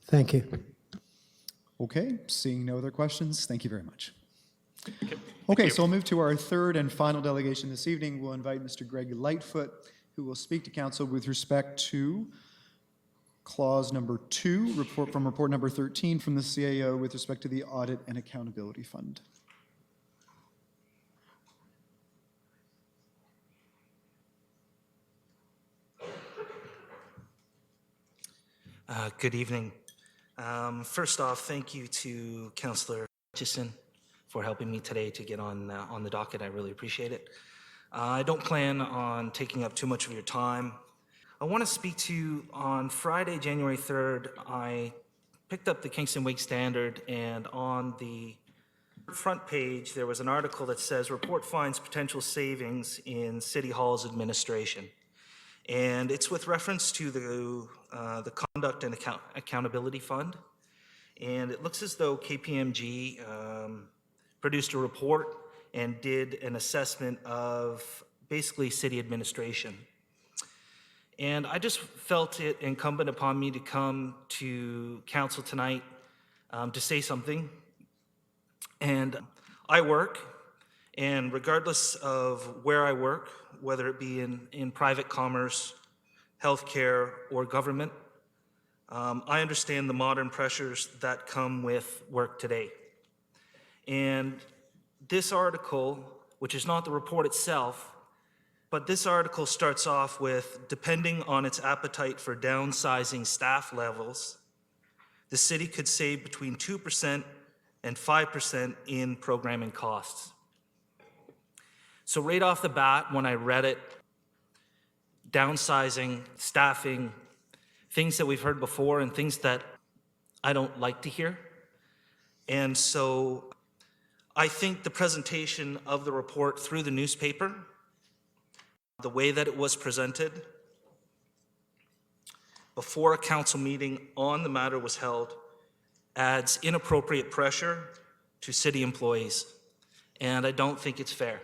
Thank you. Okay, seeing no other questions, thank you very much. Thank Okay, you. so we'll move to our third and final delegation this evening. We'll invite Mr. Greg Lightfoot, who will speak to council with respect to clause number 2, report number 13 from the CAO with respect to the Audit and Accountability Fund. Good evening. First off, thank you to Councillor Hutchison for helping me today to get on the docket. I really appreciate it. I don't plan on taking up too much of your time. I want to speak to you on Friday, January 3rd. I picked up the Kingston Wake Standard, and on the front page there was an article that says report finds potential savings in City Hall's administration. And it's with reference to the Conduct and Accountability Fund. And it looks as though KPMG produced a report and did an assessment of basically city administration. And I just felt it incumbent upon me to come to council tonight to say something. And I work, and regardless of where I work, whether it be in private commerce, healthcare, or government, I understand the modern pressures that come with work today. And this article, which is not the report itself, but this article starts off with, depending on its appetite for downsizing staff levels, the city could save between 2% and 5% in programming costs. So right off the bat, when I read it, downsizing, staffing, things that we've heard before and things that I don't like to hear. And so I think the presentation of the report through the newspaper, the way that it was presented, before a council meeting on the matter was held, adds inappropriate pressure to city employees. And I don't think it's fair.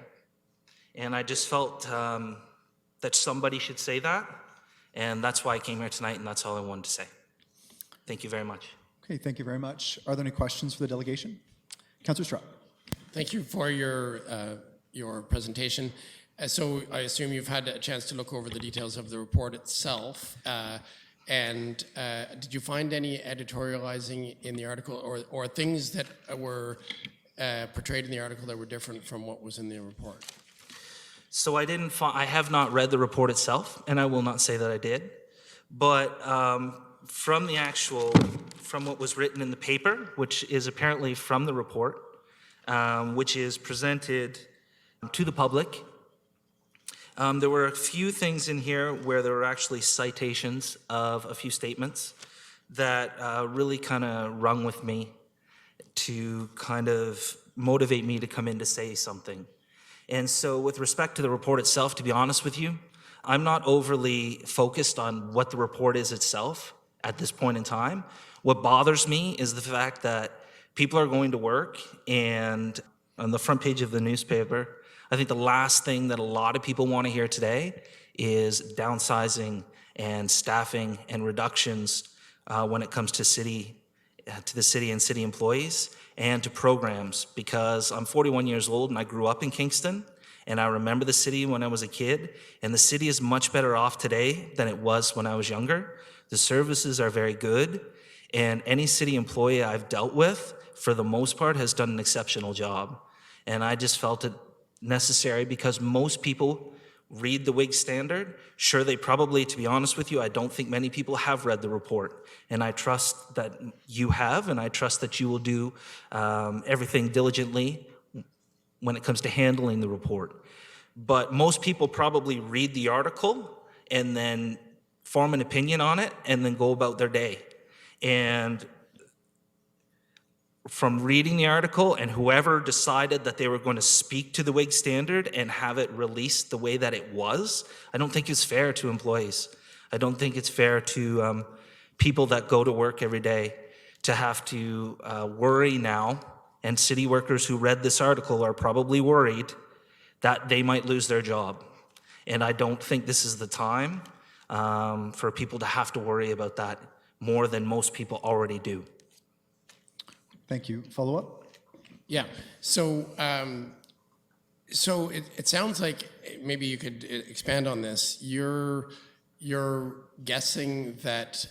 And I just felt that somebody should say that. And that's why I came here tonight, and that's all I wanted to say. Thank you very much. Okay, thank you very much. Are there any questions for the delegation? Councillor Straub. Thank you for your presentation. So I assume you've had a chance to look over the details of the report itself. And did you find any editorializing in the article or things that were portrayed in the article that were different from what was in the report? So I have not read the report itself, and I will not say that I did. But from what was written in the paper, which is apparently from the report, which is presented to the public, there were a few things in here where there were actually citations of a few statements that really kind of rung with me to kind of motivate me to come in to say something. And so with respect to the report itself, to be honest with you, I'm not overly focused on what the report is itself at this point in time. What bothers me is the fact that people are going to work, and on the front page of the newspaper, I think the last thing that a lot of people want to hear today is downsizing and staffing and reductions when it comes to the city and city employees and to programs, because I'm 41 years old and I grew up in Kingston and I remember the city when I was a kid, and the city is much better off today than it was when I was younger. The services are very good, and any city employee I've dealt with, for the most part, has done an exceptional job. And I just felt it necessary because most people read the WIG standard. Sure, they probably, to be honest with you, I don't think many people have read the report. And I trust that you have, and I trust that you will do everything diligently when it comes to handling the report. But most people probably read the article and then form an opinion on it and then go about their day. And from reading the article, and whoever decided that they were going to speak to the WIG standard and have it released the way that it was, I don't think it's fair to employees. I don't think it's fair to people that go to work every day to have to worry now, and city workers who read this article are probably worried that they might lose their job. And I don't think this is the time for people to have to worry about that more than most people already do. Thank you. Follow up? Yeah. So, so it sounds like maybe you could expand on this. You're guessing that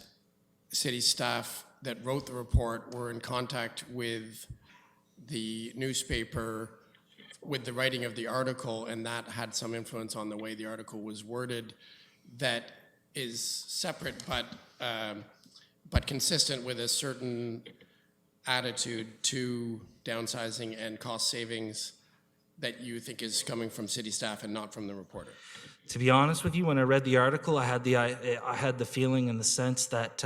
city staff that wrote the report were in contact with the newspaper with the writing of the article, and that had some influence on the way the article was worded. That is separate, but consistent with a certain attitude to downsizing and cost savings that you think is coming from city staff and not from the reporter? To be honest with you, when I read the article, I had the feeling and the sense that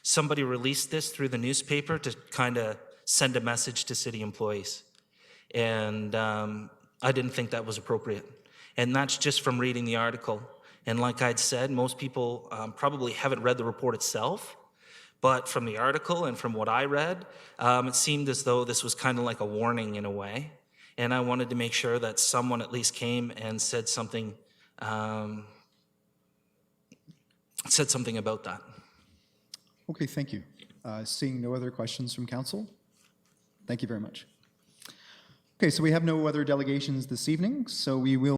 somebody released this through the newspaper to kind of send a message to city employees. And I didn't think that was appropriate. And that's just from reading the article. And like I'd said, most people probably haven't read the report itself. But from the article and from what I read, it seemed as though this was kind of like a warning in a way. And I wanted to make sure that someone at least came and said something about that. Okay, thank you. Seeing no other questions from council, thank you very much. Okay, so we have no other delegations this evening, so we will